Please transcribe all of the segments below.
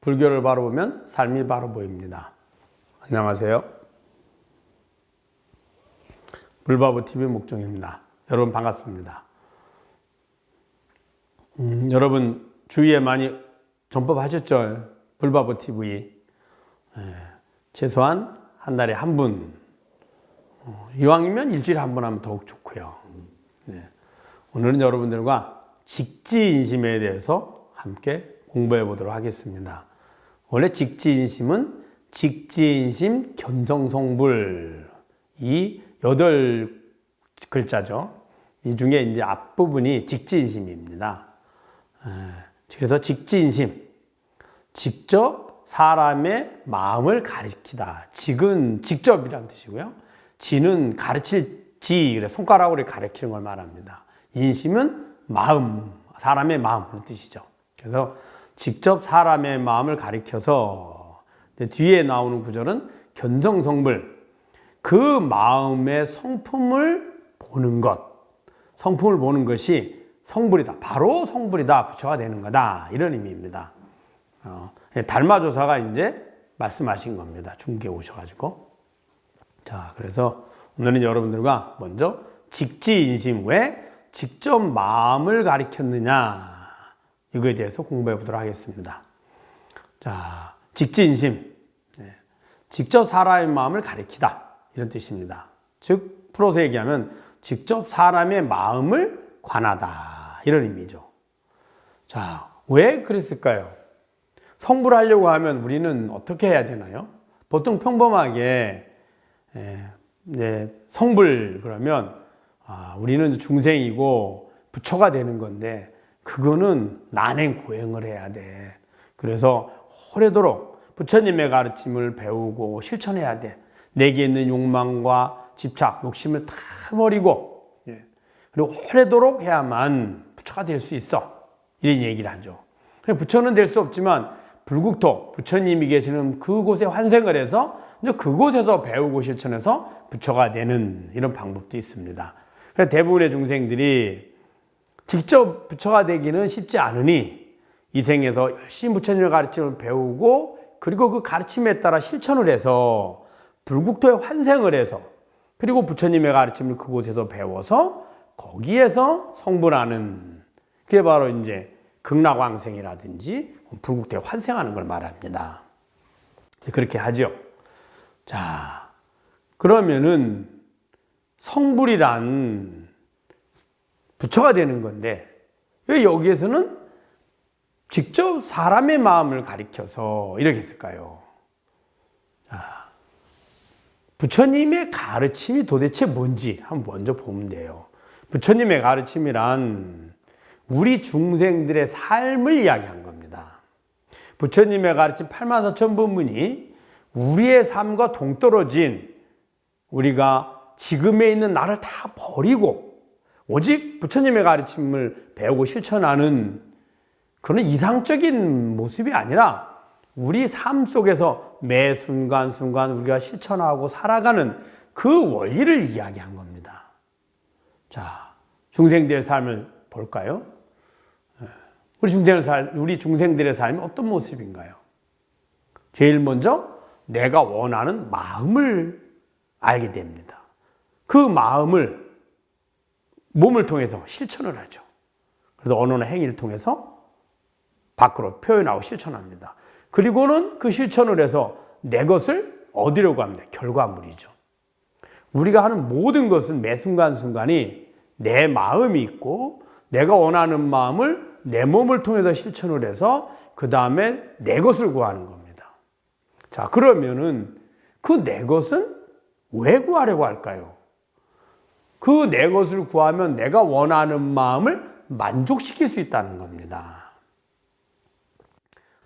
불교를 바로 보면 삶이 바로 보입니다. 안녕하세요. 불바보TV 목종입니다. 여러분 반갑습니다. 여러분 주위에 많이 전법하셨죠? 불바보TV. 최소한 한 달에 한 분, 이왕이면 일주일에 한 번 하면 더욱 좋고요. 오늘은 여러분들과 직지인심에 대해서 함께 공부해 보도록 하겠습니다. 원래 직지인심은 직지인심 견성성불, 이 8글자죠. 이 중에 이제 앞부분이 직지인심입니다. 그래서 직지인심, 직접 사람의 마음을 가리키다. 직은 직접이란 뜻이고요. 지는 가르칠 지, 그래 손가락으로 가리키는 걸 말합니다. 인심은 마음, 사람의 마음 그런 뜻이죠. 그래서 직접 사람의 마음을 가리켜서 뒤에 나오는 구절은 견성성불, 그 마음의 성품을 보는 것, 성품을 보는 것이 성불이다. 바로 성불이다. 부처가 되는 거다. 이런 의미입니다. 달마조사가 이제 말씀하신 겁니다. 중국에 오셔가지고. 자, 그래서 오늘은 여러분들과 먼저 직지인심, 왜 직접 마음을 가리켰느냐, 이거에 대해서 공부해 보도록 하겠습니다. 자, 직지인심, 직접 사람의 마음을 가리키다, 이런 뜻입니다. 즉 풀어서 얘기하면 직접 사람의 마음을 관하다, 이런 의미죠. 자, 왜 그랬을까요? 성불하려고 하면 우리는 어떻게 해야 되나요? 보통 평범하게 성불 그러면 우리는 중생이고 부처가 되는 건데, 그거는 난행고행을 해야 돼. 그래서 오래도록 부처님의 가르침을 배우고 실천해야 돼. 내게 있는 욕망과 집착, 욕심을 다 버리고, 그리고 오래도록 해야만 부처가 될 수 있어. 이런 얘기를 하죠. 부처는 될 수 없지만 불국토, 부처님이 계시는 그곳에 환생을 해서 이제 그곳에서 배우고 실천해서 부처가 되는 이런 방법도 있습니다. 그래서 대부분의 중생들이 직접 부처가 되기는 쉽지 않으니 이 생에서 열심히 부처님의 가르침을 배우고, 그리고 그 가르침에 따라 실천을 해서 불국토에 환생을 해서, 그리고 부처님의 가르침을 그곳에서 배워서 거기에서 성불하는, 그게 바로 이제 극락왕생이라든지 불국토에 환생하는 걸 말합니다. 그렇게 하죠. 자, 그러면은 성불이란 부처가 되는 건데, 왜 여기에서는 직접 사람의 마음을 가리켜서 이렇게 했을까요? 자, 부처님의 가르침이 도대체 뭔지 한번 먼저 보면 돼요. 부처님의 가르침이란 우리 중생들의 삶을 이야기한 겁니다. 부처님의 가르침 84,000법문이 우리의 삶과 동떨어진, 우리가 지금에 있는 나를 다 버리고 오직 부처님의 가르침을 배우고 실천하는 그런 이상적인 모습이 아니라 우리 삶 속에서 매 순간순간 우리가 실천하고 살아가는 그 원리를 이야기한 겁니다. 자, 중생들의 삶을 볼까요? 우리 중생들의 삶이 어떤 모습인가요? 제일 먼저 내가 원하는 마음을 알게 됩니다. 그 마음을 몸을 통해서 실천을 하죠. 그래서 언어나 행위를 통해서 밖으로 표현하고 실천합니다. 그리고는 그 실천을 해서 내 것을 얻으려고 합니다. 결과물이죠. 우리가 하는 모든 것은 매 순간순간이 내 마음이 있고, 내가 원하는 마음을 내 몸을 통해서 실천을 해서 그 다음에 내 것을 구하는 겁니다. 자, 그러면은 그 내 것은 왜 구하려고 할까요? 그 내 것을 구하면 내가 원하는 마음을 만족시킬 수 있다는 겁니다.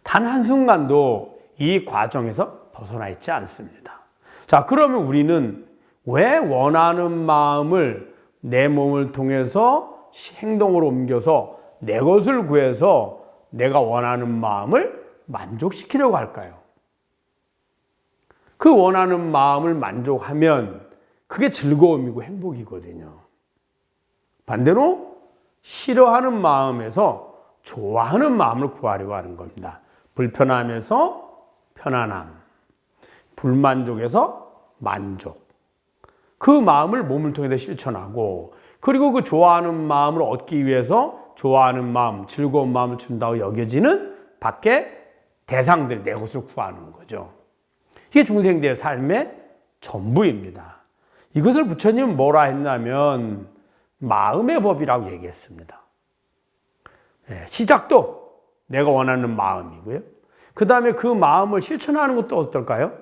단 한순간도 이 과정에서 벗어나 있지 않습니다. 자, 그러면 우리는 왜 원하는 마음을 내 몸을 통해서 행동으로 옮겨서 내 것을 구해서 내가 원하는 마음을 만족시키려고 할까요? 그 원하는 마음을 만족하면 그게 즐거움이고 행복이거든요. 반대로 싫어하는 마음에서 좋아하는 마음을 구하려고 하는 겁니다. 불편함에서 편안함, 불만족에서 만족. 그 마음을 몸을 통해서 실천하고, 그리고 그 좋아하는 마음을 얻기 위해서 좋아하는 마음, 즐거운 마음을 준다고 여겨지는 밖에 대상들, 내 것을 구하는 거죠. 이게 중생들의 삶의 전부입니다. 이것을 부처님은 뭐라 했냐면 마음의 법이라고 얘기했습니다. 시작도 내가 원하는 마음이고요. 그 다음에 그 마음을 실천하는 것도 어떨까요?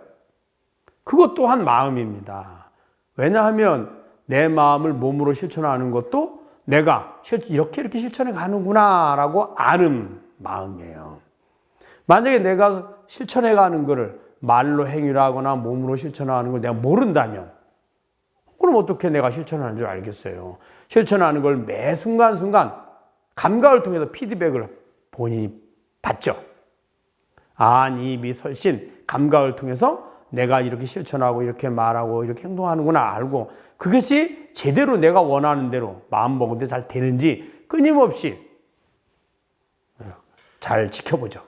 그것 또한 마음입니다. 왜냐하면 내 마음을 몸으로 실천하는 것도 내가 이렇게 실천해 가는구나 라고 아는 마음이에요. 만약에 내가 실천해 가는 것을 말로 행위를 하거나 몸으로 실천하는 걸 내가 모른다면 그럼 어떻게 내가 실천하는 줄 알겠어요? 실천하는 걸 매 순간순간 감각을 통해서 피드백을 본인이 받죠. 안이미 설신 감각을 통해서 내가 이렇게 실천하고 이렇게 말하고 이렇게 행동하는구나 알고 그것이 제대로 내가 원하는 대로 마음먹은 데 잘 되는지 끊임없이 잘 지켜보죠.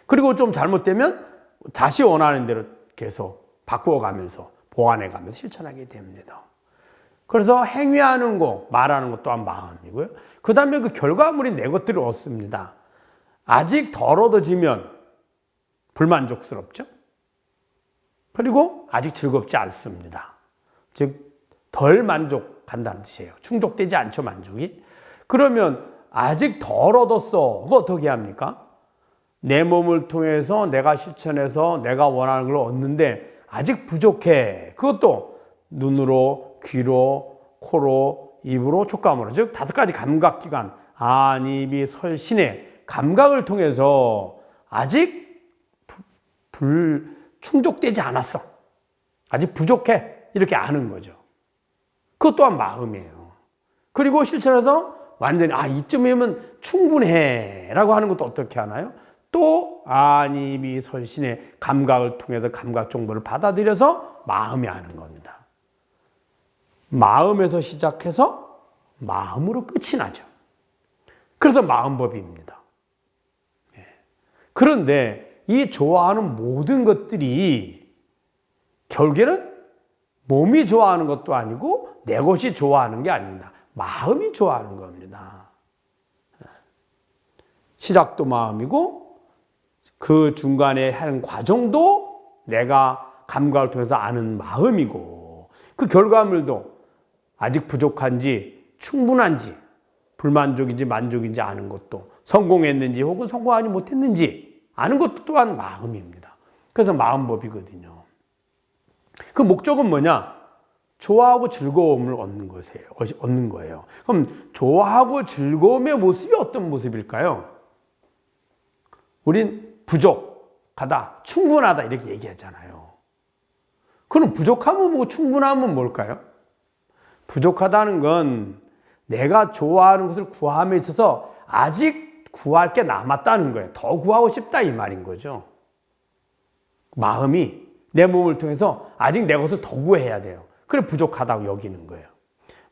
그리고 좀 잘못되면 다시 원하는 대로 계속 바꾸어가면서 보완해가면서 실천하게 됩니다. 그래서 행위하는 거, 말하는 것 또한 마음이고요. 그 다음에 그 결과물이 내 것들을 얻습니다. 아직 덜 얻어지면 불만족스럽죠. 그리고 아직 즐겁지 않습니다. 즉 덜 만족한다는 뜻이에요. 충족되지 않죠, 만족이. 그러면 아직 덜 얻었어. 그거 어떻게 합니까? 내 몸을 통해서 내가 실천해서 내가 원하는 걸 얻는데 아직 부족해. 그것도 눈으로, 귀로, 코로, 입으로, 촉감으로. 즉 5가지 감각기관, 안, 입이, 설, 신의 감각을 통해서 아직 충족되지 않았어. 아직 부족해. 이렇게 아는 거죠. 그것 또한 마음이에요. 그리고 실천해서 완전히 이쯤이면 충분해 라고 하는 것도 어떻게 하나요? 또 안이미 설신의 감각을 통해서 감각 정보를 받아들여서 마음이 아는 겁니다. 마음에서 시작해서 마음으로 끝이 나죠. 그래서 마음법입니다. 그런데 이 좋아하는 모든 것들이 결국에는 몸이 좋아하는 것도 아니고 내 것이 좋아하는 게 아닙니다. 마음이 좋아하는 겁니다. 시작도 마음이고 그 중간에 하는 과정도 내가 감각을 통해서 아는 마음이고 그 결과물도 아직 부족한지 충분한지 불만족인지 만족인지 아는 것도 성공했는지 혹은 성공하지 못했는지 아는 것도 또한 마음입니다. 그래서 마음법이거든요. 그 목적은 뭐냐? 좋아하고 즐거움을 얻는 거예요. 그럼 좋아하고 즐거움의 모습이 어떤 모습일까요? 우린 부족하다, 충분하다 이렇게 얘기하잖아요. 그럼 부족함은 뭐고 충분함은 뭘까요? 부족하다는 건 내가 좋아하는 것을 구함에 있어서 아직 구할 게 남았다는 거예요. 더 구하고 싶다 이 말인 거죠. 마음이 내 몸을 통해서 아직 내 것을 더 구해야 돼요. 그래 부족하다고 여기는 거예요.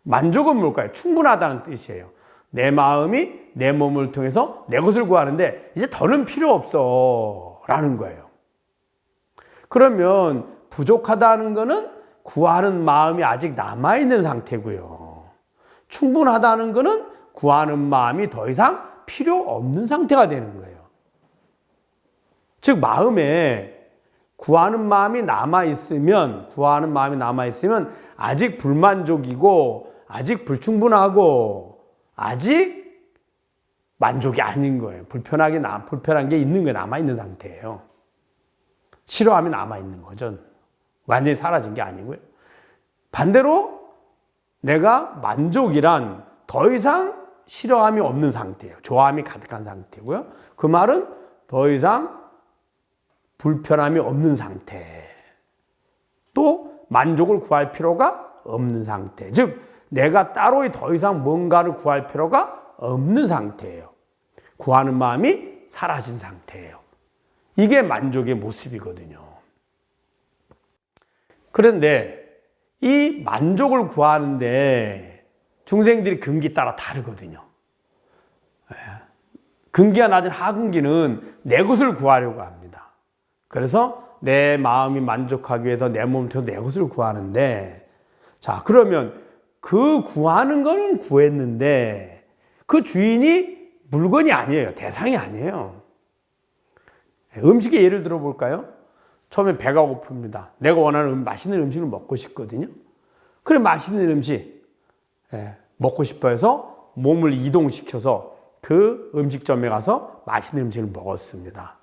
만족은 뭘까요? 충분하다는 뜻이에요. 내 마음이 내 몸을 통해서 내 것을 구하는데 이제 더는 필요 없어 라는 거예요. 그러면 부족하다는 거는 구하는 마음이 아직 남아있는 상태고요. 충분하다는 거는 구하는 마음이 더 이상 필요 없는 상태가 되는 거예요. 즉 마음에 구하는 마음이 남아있으면 아직 불만족이고 아직 불충분하고 아직 만족이 아닌 거예요. 불편한 게 있는 거예요. 남아있는 상태예요. 싫어함이 남아있는 거죠. 완전히 사라진 게 아니고요. 반대로 내가 만족이란 더 이상 싫어함이 없는 상태예요. 좋아함이 가득한 상태고요. 그 말은 더 이상 불편함이 없는 상태. 또 만족을 구할 필요가 없는 상태. 즉 내가 따로 더 이상 뭔가를 구할 필요가 없는 상태예요. 구하는 마음이 사라진 상태예요. 이게 만족의 모습이거든요. 그런데 이 만족을 구하는데 중생들이 근기 따라 다르거든요. 근기가 낮은 하근기는 내 것을 구하려고 합니다. 그래서 내 마음이 만족하기 위해서 내 몸을 통해서 내 것을 구하는데, 자, 그러면 그 구하는 거는 구했는데 그 주인이 물건이 아니에요. 대상이 아니에요. 음식의 예를 들어볼까요? 처음에 배가 고픕니다. 내가 원하는 맛있는 음식을 먹고 싶거든요. 그래, 맛있는 음식 먹고 싶어 해서 몸을 이동시켜서 그 음식점에 가서 맛있는 음식을 먹었습니다.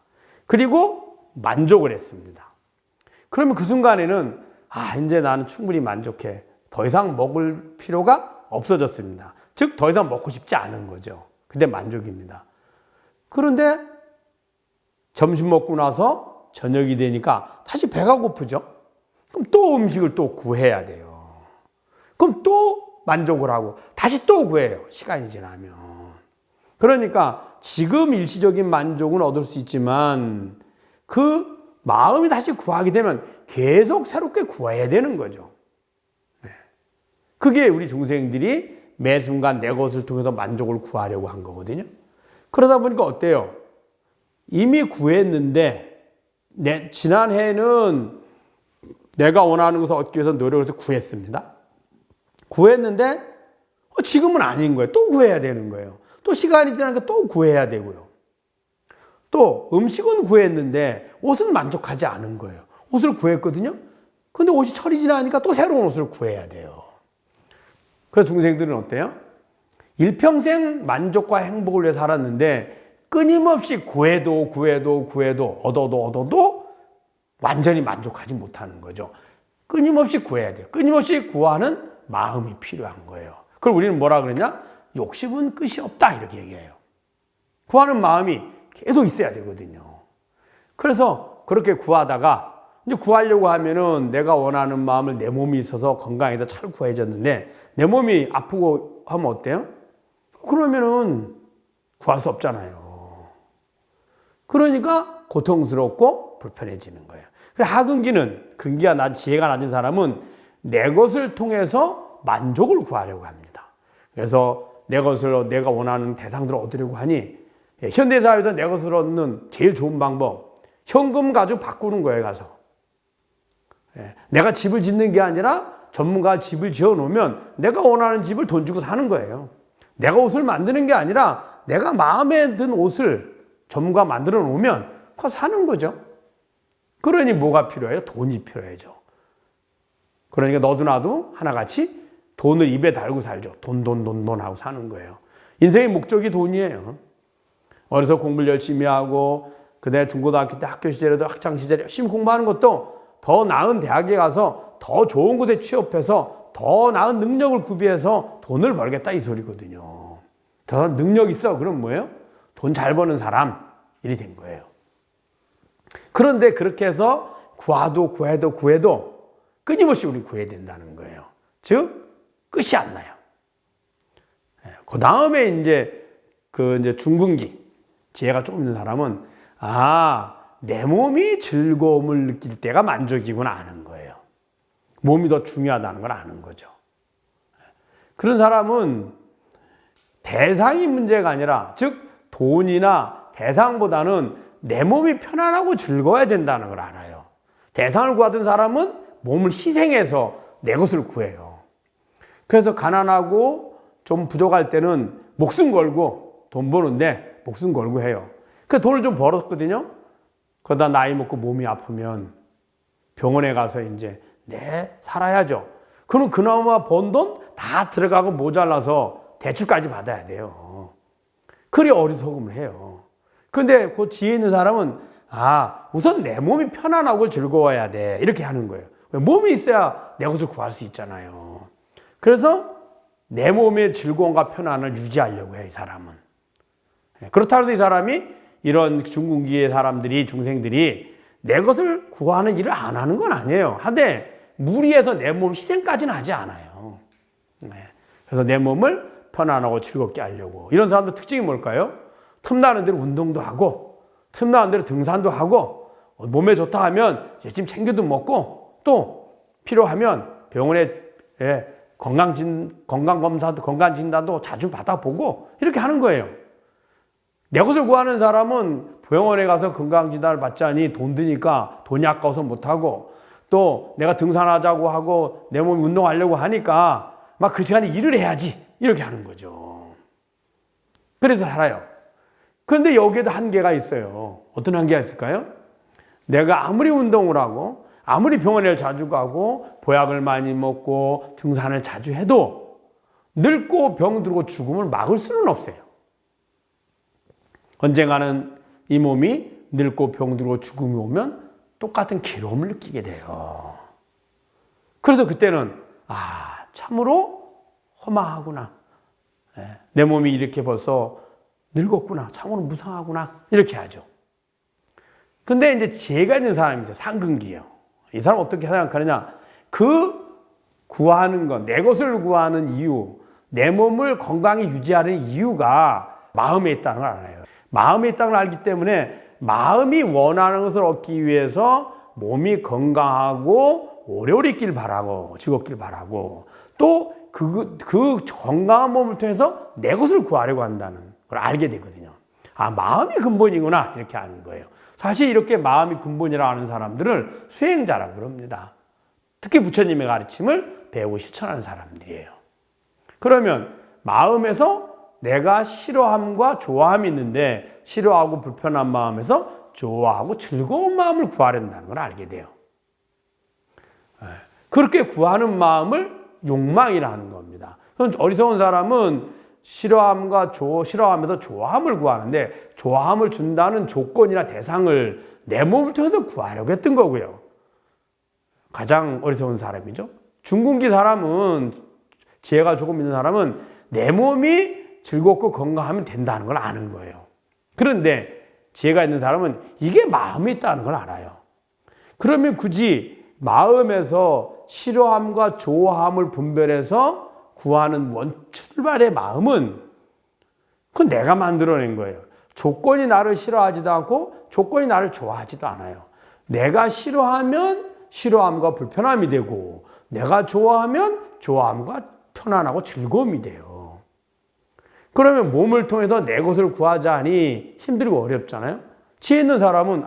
그리고 만족을 했습니다. 그러면 그 순간에는 이제 나는 충분히 만족해. 더 이상 먹을 필요가 없어졌습니다. 즉, 더 이상 먹고 싶지 않은 거죠. 근데 만족입니다. 그런데 점심 먹고 나서 저녁이 되니까 다시 배가 고프죠? 그럼 또 음식을 또 구해야 돼요. 그럼 또 만족을 하고 다시 또 구해요. 시간이 지나면. 그러니까 지금 일시적인 만족은 얻을 수 있지만 그 마음이 다시 구하게 되면 계속 새롭게 구해야 되는 거죠. 그게 우리 중생들이 매 순간 내 것을 통해서 만족을 구하려고 한 거거든요. 그러다 보니까 어때요? 이미 구했는데 지난해에는 내가 원하는 것을 얻기 위해서 노력을 해서 구했습니다. 구했는데 지금은 아닌 거예요. 또 구해야 되는 거예요. 또 시간이 지나니까 또 구해야 되고요. 또 음식은 구했는데 옷은 만족하지 않은 거예요. 옷을 구했거든요. 근데 옷이 철이 지나니까 또 새로운 옷을 구해야 돼요. 그래서 중생들은 어때요? 일평생 만족과 행복을 위해 살았는데 끊임없이 구해도 얻어도 완전히 만족하지 못하는 거죠. 끊임없이 구해야 돼요. 끊임없이 구하는 마음이 필요한 거예요. 그걸 우리는 뭐라 그러냐? 욕심은 끝이 없다, 이렇게 얘기해요. 구하는 마음이 계속 있어야 되거든요. 그래서 그렇게 구하다가 이제 구하려고 하면은 내가 원하는 마음을 내 몸이 있어서 건강해서 잘 구해졌는데 내 몸이 아프고 하면 어때요? 그러면은 구할 수 없잖아요. 그러니까 고통스럽고 불편해지는 거예요. 그래서 하근기는, 근기가 지혜가 낮은 사람은 내 것을 통해서 만족을 구하려고 합니다. 그래서 내 것을 내가 원하는 대상들을 얻으려고 하니 현대사회에서 내 것을 얻는 제일 좋은 방법, 현금 가지고 바꾸는 거예요. 가서 내가 집을 짓는 게 아니라 전문가가 집을 지어놓으면 내가 원하는 집을 돈 주고 사는 거예요. 내가 옷을 만드는 게 아니라 내가 마음에 든 옷을 전문가가 만들어 놓으면 그거 사는 거죠. 그러니 뭐가 필요해요? 돈이 필요해죠. 그러니까 너도 나도 하나같이 돈을 입에 달고 살죠. 돈 하고 사는 거예요. 인생의 목적이 돈이에요. 어려서 공부를 열심히 하고 그다음에 중고등학교 때 학교 시절에도 학창시절에 열심히 공부하는 것도 더 나은 대학에 가서 더 좋은 곳에 취업해서 더 나은 능력을 구비해서 돈을 벌겠다, 이 소리거든요. 더 능력 있어. 그럼 뭐예요? 돈 잘 버는 사람, 일이 된 거예요. 그런데 그렇게 해서 구해도 끊임없이 우리는 구해야 된다는 거예요. 즉, 끝이 안 나요. 그 다음에 이제 중근기, 지혜가 조금 있는 사람은 내 몸이 즐거움을 느낄 때가 만족이구나 아는 거예요. 몸이 더 중요하다는 걸 아는 거죠. 그런 사람은 대상이 문제가 아니라, 즉 돈이나 대상보다는 내 몸이 편안하고 즐거워야 된다는 걸 알아요. 대상을 구하던 사람은 몸을 희생해서 내 것을 구해요. 그래서 가난하고 좀 부족할 때는 목숨 걸고 돈 버는데 목숨 걸고 해요. 그 돈을 좀 벌었거든요. 그러다 나이 먹고 몸이 아프면 병원에 가서 이제 살아야죠. 그럼 그나마 번 돈 다 들어가고 모자라서 대출까지 받아야 돼요. 그래 어리석음을 해요. 근데 그 지혜 있는 사람은 우선 내 몸이 편안하고 즐거워야 돼, 이렇게 하는 거예요. 몸이 있어야 내 것을 구할 수 있잖아요. 그래서 내 몸의 즐거움과 편안을 유지하려고 해요, 이 사람은. 그렇다고 해서 이 사람이 이런 중군기의 사람들이, 중생들이 내 것을 구하는 일을 안 하는 건 아니에요. 하되 무리해서 내 몸 희생까지는 하지 않아요. 그래서 내 몸을 편안하고 즐겁게 하려고. 이런 사람들 특징이 뭘까요? 틈나는 대로 운동도 하고, 틈나는 대로 등산도 하고, 몸에 좋다 하면 열심히 챙겨도 먹고, 또 필요하면 병원에 건강검사도, 건강진단도 자주 받아보고, 이렇게 하는 거예요. 내 것을 구하는 사람은 병원에 가서 건강진단을 받자니 돈 드니까 돈이 아까워서 못하고, 또 내가 등산하자고 하고 내 몸이 운동하려고 하니까 막 그 시간에 일을 해야지 이렇게 하는 거죠. 그래서 살아요. 그런데 여기에도 한계가 있어요. 어떤 한계가 있을까요? 내가 아무리 운동을 하고 아무리 병원에 자주 가고 보약을 많이 먹고 등산을 자주 해도 늙고 병들고 죽음을 막을 수는 없어요. 언젠가는 이 몸이 늙고 병들고 죽음이 오면 똑같은 괴로움을 느끼게 돼요. 그래서 그때는 참으로 허망하구나. 내 몸이 이렇게 벌써 늙었구나. 참으로 무상하구나. 이렇게 하죠. 근데 이제 지혜가 있는 사람이 있어요. 상근기예요. 이 사람 어떻게 생각하느냐? 그 구하는 것, 내 것을 구하는 이유, 내 몸을 건강히 유지하는 이유가 마음에 있다는 걸 알아요. 마음에 있다는 걸 알기 때문에 마음이 원하는 것을 얻기 위해서 몸이 건강하고 오래오래 있길 바라고 즐겁길 바라고, 또 그 건강한 몸을 통해서 내 것을 구하려고 한다는 걸 알게 되거든요. 마음이 근본이구나 이렇게 아는 거예요. 사실 이렇게 마음이 근본이라고 하는 사람들을 수행자라고 그럽니다. 특히 부처님의 가르침을 배우고 실천하는 사람들이에요. 그러면 마음에서 내가 싫어함과 좋아함이 있는데, 싫어하고 불편한 마음에서 좋아하고 즐거운 마음을 구하려는 걸 알게 돼요. 그렇게 구하는 마음을 욕망이라 하는 겁니다. 어리석은 사람은 싫어함에서 좋아함을 구하는데, 좋아함을 준다는 조건이나 대상을 내 몸을 통해서 구하려고 했던 거고요. 가장 어리석은 사람이죠. 중군기 사람은, 지혜가 조금 있는 사람은 내 몸이 즐겁고 건강하면 된다는 걸 아는 거예요. 그런데 지혜가 있는 사람은 이게 마음에 있다는 걸 알아요. 그러면 굳이 마음에서 싫어함과 좋아함을 분별해서 구하는 출발의 마음은 그건 내가 만들어낸 거예요. 조건이 나를 싫어하지도 않고 조건이 나를 좋아하지도 않아요. 내가 싫어하면 싫어함과 불편함이 되고, 내가 좋아하면 좋아함과 편안하고 즐거움이 돼요. 그러면 몸을 통해서 내 것을 구하자 하니 힘들고 어렵잖아요. 지혜 있는 사람은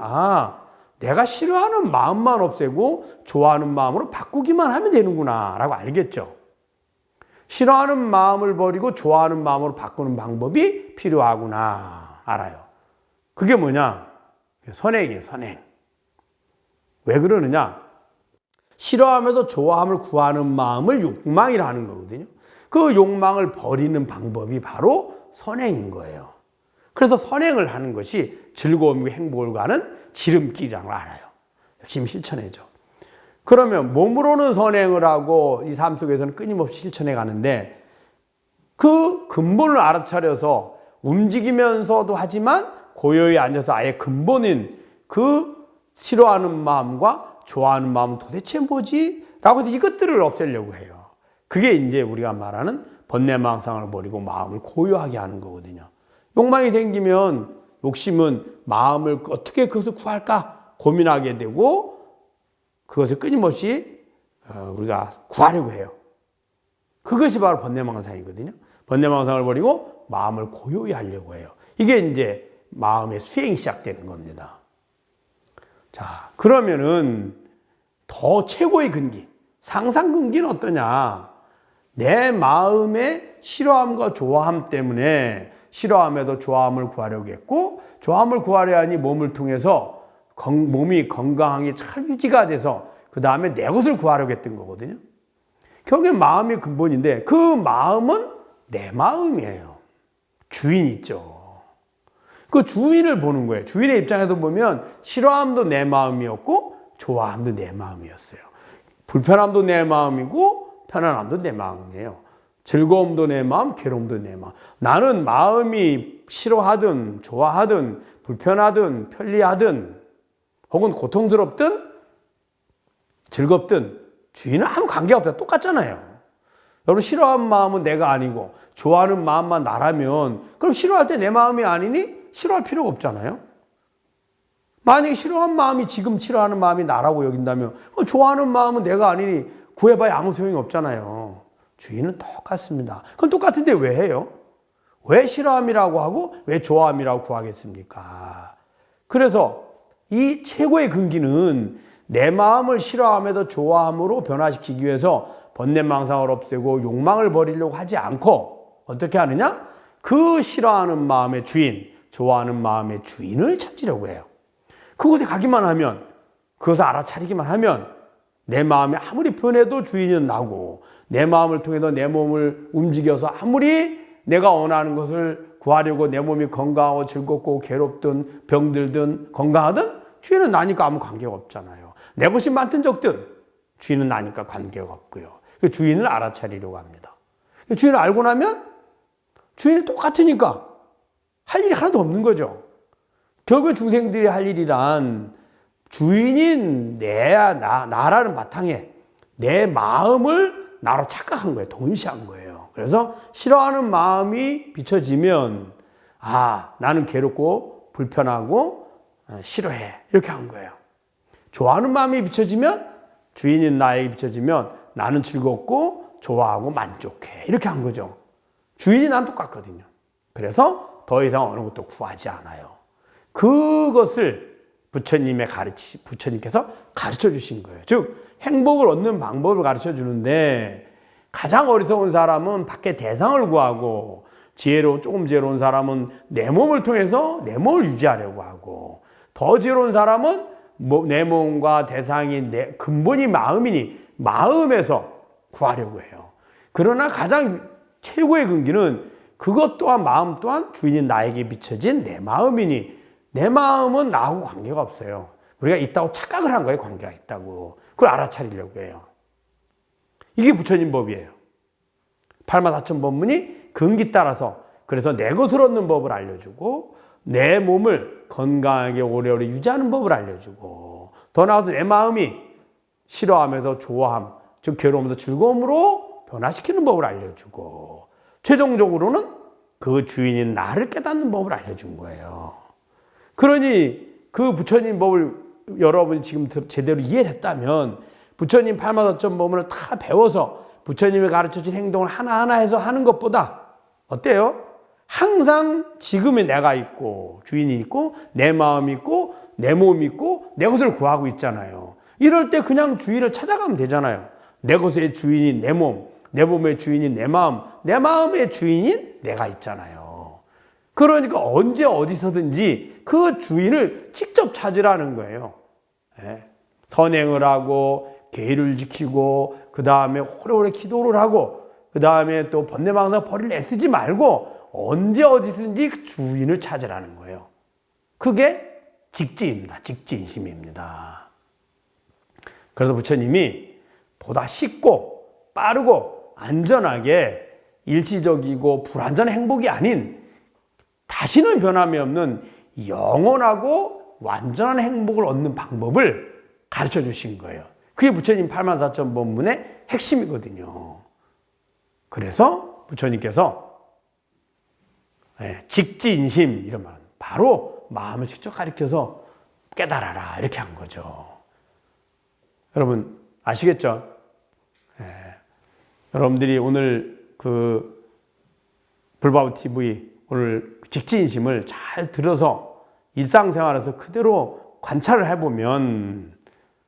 내가 싫어하는 마음만 없애고 좋아하는 마음으로 바꾸기만 하면 되는구나 라고 알겠죠. 싫어하는 마음을 버리고 좋아하는 마음으로 바꾸는 방법이 필요하구나 알아요. 그게 뭐냐? 선행이에요. 선행. 왜 그러느냐? 싫어함에도 좋아함을 구하는 마음을 욕망이라 하는 거거든요. 그 욕망을 버리는 방법이 바로 선행인 거예요. 그래서 선행을 하는 것이 즐거움과 행복을 가는 지름길이라는 걸 알아요. 열심히 실천해죠. 그러면 몸으로는 선행을 하고 이 삶 속에서는 끊임없이 실천해 가는데, 그 근본을 알아차려서 움직이면서도 하지만 고요히 앉아서 아예 근본인 그 싫어하는 마음과 좋아하는 마음은 도대체 뭐지? 라고 해서 이것들을 없애려고 해요. 그게 이제 우리가 말하는 번뇌망상을 버리고 마음을 고요하게 하는 거거든요. 욕망이 생기면, 욕심은 마음을 어떻게 그것을 구할까 고민하게 되고, 그것을 끊임없이 우리가 구하려고 해요. 그것이 바로 번뇌망상이거든요. 번뇌망상을 버리고 마음을 고요히 하려고 해요. 이게 이제 마음의 수행이 시작되는 겁니다. 자, 그러면은 더 최고의 근기, 상상 근기는 어떠냐? 내 마음의 싫어함과 좋아함 때문에 싫어함에도 좋아함을 구하려고 했고, 좋아함을 구하려 하니 몸을 통해서 몸이 건강하게 잘 유지가 돼서 그 다음에 내 것을 구하려고 했던 거거든요. 결국엔 마음이 근본인데, 그 마음은 내 마음이에요. 주인이 있죠. 그 주인을 보는 거예요. 주인의 입장에서 보면 싫어함도 내 마음이었고 좋아함도 내 마음이었어요. 불편함도 내 마음이고 편안함도 내 마음이에요. 즐거움도 내 마음, 괴로움도 내 마음. 나는 마음이 싫어하든 좋아하든 불편하든 편리하든 혹은 고통스럽든 즐겁든 주인은 아무 관계가 없다. 똑같잖아요. 여러분, 싫어하는 마음은 내가 아니고 좋아하는 마음만 나라면, 그럼 싫어할 때 내 마음이 아니니 싫어할 필요가 없잖아요. 만약에 싫어하는 마음이 지금 싫어하는 마음이 나라고 여긴다면 좋아하는 마음은 내가 아니니 구해봐야 아무 소용이 없잖아요. 주인은 똑같습니다. 그건 똑같은데 왜 해요? 왜 싫어함이라고 하고 왜 좋아함이라고 구하겠습니까? 그래서 이 최고의 근기는 내 마음을 싫어함에도 좋아함으로 변화시키기 위해서 번뇌망상을 없애고 욕망을 버리려고 하지 않고 어떻게 하느냐? 그 싫어하는 마음의 주인, 좋아하는 마음의 주인을 찾으려고 해요. 그곳에 가기만 하면, 그것을 알아차리기만 하면 내 마음이 아무리 변해도 주인은 나고, 내 마음을 통해서 내 몸을 움직여서 아무리 내가 원하는 것을 구하려고 내 몸이 건강하고 즐겁고 괴롭든 병들든 건강하든 주인은 나니까 아무 관계가 없잖아요. 내 것이 많든 적든 주인은 나니까 관계가 없고요. 그 주인을 알아차리려고 합니다. 주인을 알고 나면 주인이 똑같으니까 할 일이 하나도 없는 거죠. 결국에 중생들이 할 일이란 주인인 나라는 바탕에 내 마음을 나로 착각한 거예요. 동일시한 거예요. 그래서 싫어하는 마음이 비춰지면 나는 괴롭고 불편하고 싫어해. 이렇게 한 거예요. 좋아하는 마음이 비춰지면, 주인인 나에게 비춰지면 나는 즐겁고 좋아하고 만족해. 이렇게 한 거죠. 주인이 난 똑같거든요. 그래서 더 이상 어느 것도 구하지 않아요. 그것을 부처님께서 가르쳐 주신 거예요. 즉, 행복을 얻는 방법을 가르쳐 주는데, 가장 어리석은 사람은 밖에 대상을 구하고, 조금 지혜로운 사람은 내 몸을 통해서 내 몸을 유지하려고 하고, 더 지혜로운 사람은 내 몸과 대상이 내 근본이 마음이니 마음에서 구하려고 해요. 그러나 가장 최고의 근기는 그것 또한 마음 또한 주인인 나에게 비춰진 내 마음이니 내 마음은 나하고 관계가 없어요. 우리가 있다고 착각을 한 거예요. 관계가 있다고. 그걸 알아차리려고 해요. 이게 부처님 법이에요. 84,000법문이 근기 따라서, 그래서 내 것을 얻는 법을 알려주고 내 몸을 건강하게 오래오래 유지하는 법을 알려주고, 더 나아가서 내 마음이 싫어하면서 좋아함, 즉 괴로움에서 즐거움으로 변화시키는 법을 알려주고, 최종적으로는 그 주인인 나를 깨닫는 법을 알려준 거예요. 그러니 그 부처님 법을 여러분이 지금 제대로 이해를 했다면, 부처님 84,000법문을 다 배워서 부처님이 가르쳐준 행동을 하나하나 해서 하는 것보다 어때요? 항상 지금의 내가 있고 주인이 있고 내 마음이 있고 내 몸이 있고 내 것을 구하고 있잖아요. 이럴 때 그냥 주인을 찾아가면 되잖아요. 내 것의 주인인 내 몸, 내 몸의 주인인 내 마음, 내 마음의 주인인 내가 있잖아요. 그러니까 언제 어디서든지 그 주인을 직접 찾으라는 거예요. 선행을 하고 계율을 지키고 그 다음에 오래오래 기도를 하고 그 다음에 또 번뇌망상 버리려 애쓰지 말고 언제 어디든지 그 주인을 찾으라는 거예요. 그게 직지입니다. 직지인심입니다. 그래서 부처님이 보다 쉽고 빠르고 안전하게 일시적이고 불완전한 행복이 아닌 다시는 변함이 없는 영원하고 완전한 행복을 얻는 방법을 가르쳐 주신 거예요. 그게 부처님 84,000법문의 핵심이거든요. 그래서 부처님께서 직지인심 이런 말, 바로 마음을 직접 가르쳐서 깨달아라 이렇게 한 거죠. 여러분 아시겠죠? 여러분들이 오늘 그 불바보 TV 오늘 직지인심을 잘 들어서 일상생활에서 그대로 관찰을 해보면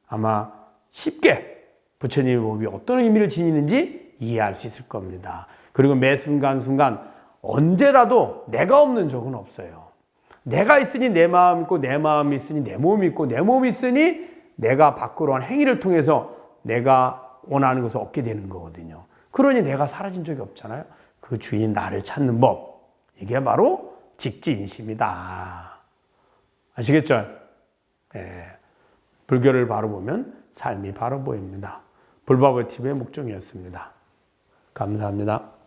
아마 쉽게 부처님의 법이 어떤 의미를 지니는지 이해할 수 있을 겁니다. 그리고 매 순간순간 언제라도 내가 없는 적은 없어요. 내가 있으니 내 마음이 있고 내 마음이 있으니 내 몸이 있고 내 몸이 있으니 내가 밖으로 한 행위를 통해서 내가 원하는 것을 얻게 되는 거거든요. 그러니 내가 사라진 적이 없잖아요. 그 주인인 나를 찾는 법, 이게 바로 직지인심이다. 아시겠죠? 불교를 바로 보면 삶이 바로 보입니다. 불바보 TV의 목종이었습니다. 감사합니다.